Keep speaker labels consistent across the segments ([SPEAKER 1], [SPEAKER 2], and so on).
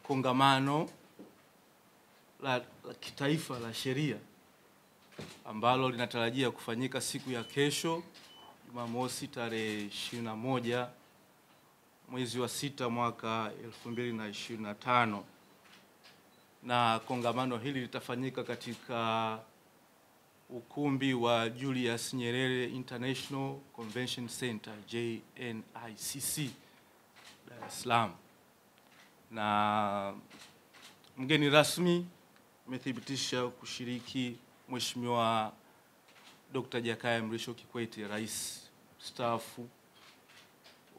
[SPEAKER 1] kongamano la kitaifa la sheria ambalo linatarajia kufanyika siku ya kesho Jumamosi tarehe 21 mwezi wa 6 mwaka 2025, na kongamano hili litafanyika katika ukumbi wa Julius Nyerere International Convention Center JNICC Dar es Salaam, na mgeni rasmi amethibitisha kushiriki Mheshimiwa Dr. Jakaya Mrisho Kikwete, Rais mstaafu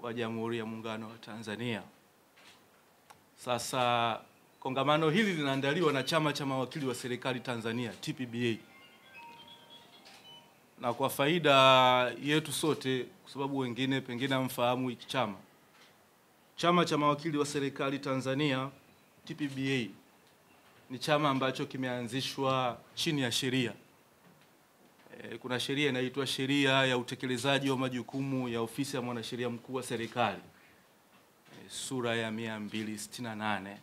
[SPEAKER 1] wa Jamhuri ya Muungano wa Tanzania. Sasa kongamano hili linaandaliwa na Chama cha Mawakili wa Serikali Tanzania TPBA, na kwa faida yetu sote, kwa sababu wengine pengine hamfahamu hiki chama, Chama cha Mawakili wa Serikali Tanzania TPBA ni chama ambacho kimeanzishwa chini ya sheria. Kuna sheria inaitwa Sheria ya Utekelezaji wa Majukumu ya Ofisi ya Mwanasheria Mkuu wa Serikali, sura ya 268.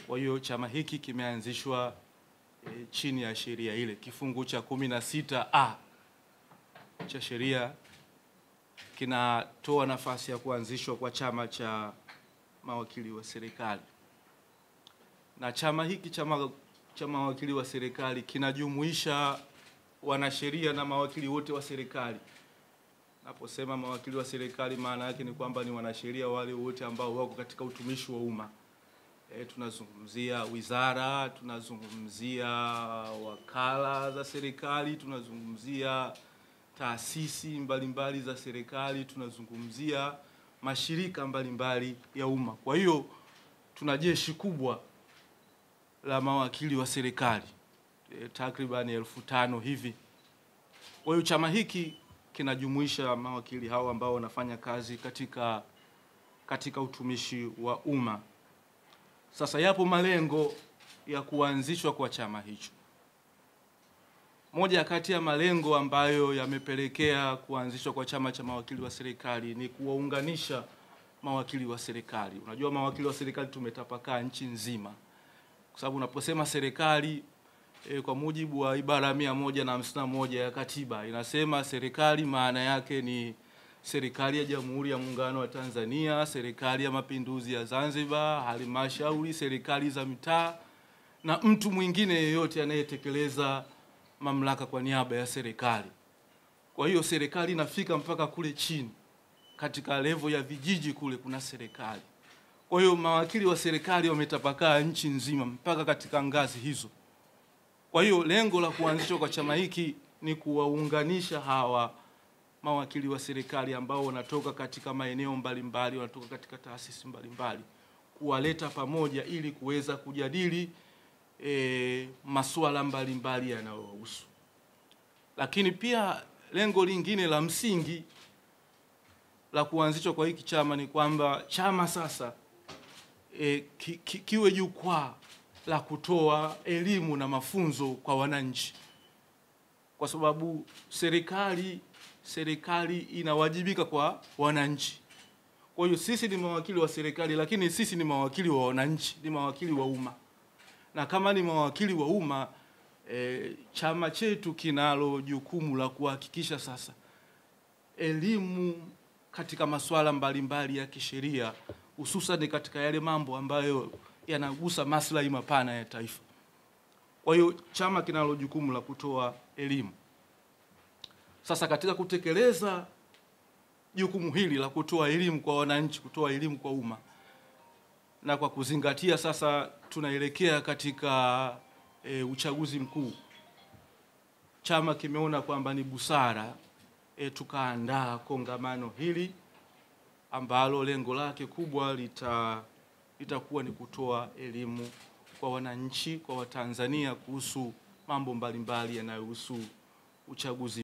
[SPEAKER 1] Kwa hiyo chama hiki kimeanzishwa chini ya sheria ile. Kifungu cha 16A cha sheria kinatoa nafasi ya kuanzishwa kwa Chama cha Mawakili wa Serikali, na chama hiki cha mawakili wa serikali kinajumuisha wanasheria na mawakili wote wa serikali. Naposema mawakili wa serikali, maana yake ni kwamba ni wanasheria wale wote ambao wako katika utumishi wa umma. Tunazungumzia wizara, tunazungumzia wakala za serikali, tunazungumzia taasisi mbalimbali za serikali, tunazungumzia mashirika mbalimbali ya umma. Kwa hiyo tuna jeshi kubwa la mawakili wa serikali, takriban 1500 hivi. Kwa hiyo chama hiki kinajumuisha mawakili hao ambao wanafanya kazi katika utumishi wa umma. Sasa yapo malengo ya kuanzishwa kwa chama hicho. Moja kati ya malengo ambayo yamepelekea kuanzishwa kwa Chama cha Mawakili wa Serikali ni kuwaunganisha mawakili wa serikali. Unajua mawakili wa serikali tumetapakaa nchi nzima, kwa sababu unaposema serikali, kwa mujibu wa ibara 151 ya katiba inasema serikali maana yake ni serikali ya Jamhuri ya Muungano wa Tanzania, serikali ya Mapinduzi ya Zanzibar, halmashauri, serikali za mitaa na mtu mwingine yeyote anayetekeleza mamlaka kwa niaba ya serikali. Kwa hiyo serikali inafika mpaka kule chini, katika level ya vijiji kule kuna serikali. Kwa hiyo mawakili wa serikali wametapakaa nchi nzima mpaka katika ngazi hizo. Kwa hiyo lengo la kuanzishwa kwa chama hiki ni kuwaunganisha hawa mawakili wa serikali ambao wanatoka katika maeneo mbalimbali, wanatoka katika taasisi mbalimbali, kuwaleta pamoja ili kuweza kujadili masuala mbalimbali yanayohusu. Lakini pia lengo lingine la msingi la kuanzishwa kwa hiki chama ni kwamba chama sasa kiwe jukwaa la kutoa elimu na mafunzo kwa wananchi, kwa sababu serikali inawajibika kwa wananchi. Kwa hiyo sisi ni mawakili wa serikali, lakini sisi ni mawakili wa wananchi, ni mawakili wa umma. Na kama ni mawakili wa umma, chama chetu kinalo jukumu la kuhakikisha sasa elimu katika masuala mbalimbali ya kisheria, hususan katika yale mambo ambayo yanagusa maslahi mapana ya taifa. Kwa hiyo chama kinalo jukumu la kutoa elimu. Sasa katika kutekeleza jukumu hili la kutoa elimu kwa wananchi, kutoa elimu kwa umma, na kwa kuzingatia sasa tunaelekea katika uchaguzi mkuu, chama kimeona kwamba ni busara tukaandaa kongamano hili ambalo lengo lake kubwa litakuwa ni kutoa elimu kwa wananchi, kwa Watanzania kuhusu mambo mbalimbali yanayohusu uchaguzi